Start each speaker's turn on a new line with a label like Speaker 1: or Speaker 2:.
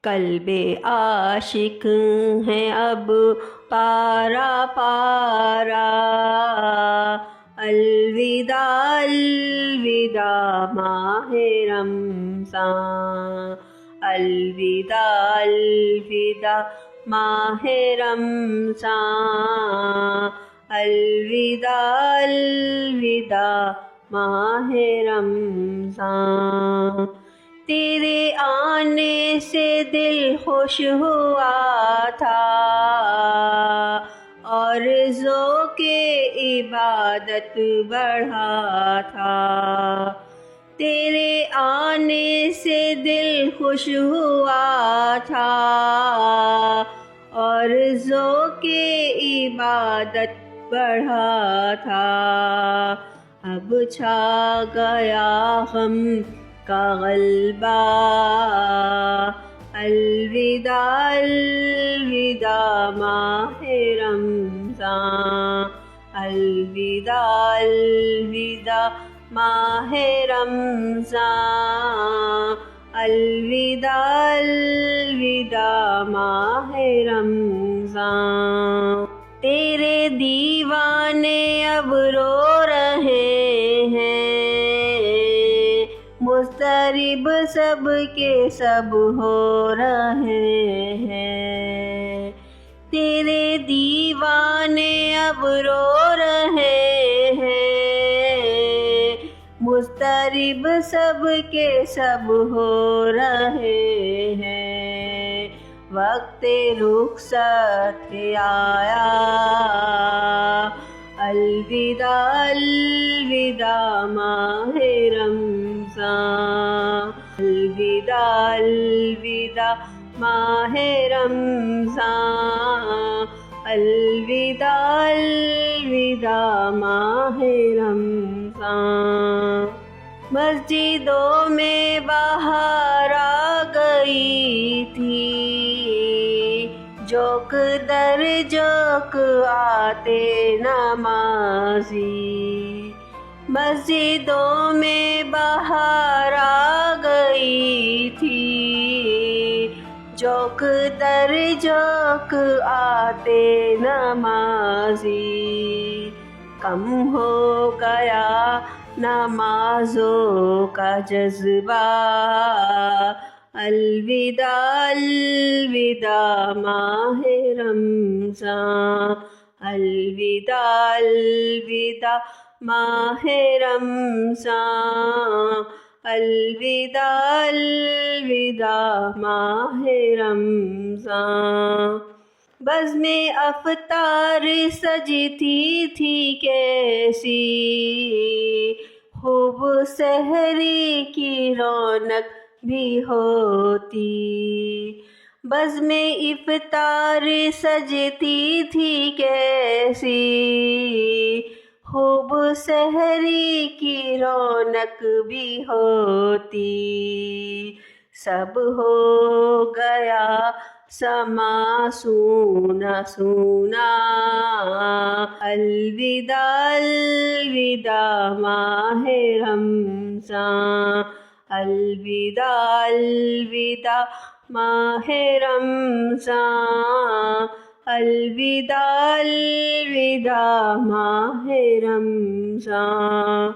Speaker 1: قلب عاشق ہیں اب پارا پارا، الوداع الوداع ماہ رمضان، الوداع الوداع ماہ رمضان، الوداع الوداع ماہ رمضان۔ تیرے آنے سے دل خوش ہوا تھا اور ذوق عبادت بڑھا تھا، تیرے آنے سے دل خوش ہوا تھا اور ذوق عبادت بڑھا تھا، اب چھا گیا غم کا غلبہ، الوداع الوداع ماہ رمضان، الوداع الوداع ماہ رمضان، الوداع الوداع ماہ رمضان۔ تیرے دیوانے اب رو رہے ہیں، مضطرب سب کے سب ہو رہے ہیں، تیرے دیوانے اب رو رہے ہیں، مضطرب سب کے سب ہو رہے ہیں، وقت رخصت آیا، الوداع الوداع ماہ رمضان، الوداع الوداع ماہ رمضان، الوداع الوداع ماہ رمضان۔ مسجدوں میں بہار آ گئی تھی، جوک در جوک آتے نمازی، مسجدوں میں بہار آ گئی تھی، جوک در جوک آتے نمازی، کم ہو گیا نمازوں کا جذبہ، الوداع الوداع ماہ رمضان، الوداع الوداع ماہ رمضان، الوداع الوداع ماہ رمضان۔ بزم افطار سجتی تھی کیسی، خوب سحری کی رونق بھی ہوتی، بزم افطار سجتی تھی کیسی، خوب سحری کی رونق بھی ہوتی، سب ہو گیا سما سونا سونا، الوداع الوداع ماہ رمضان، الوداع الوداع ماہ رمضان، الوداع الوداع ماہ رمضان۔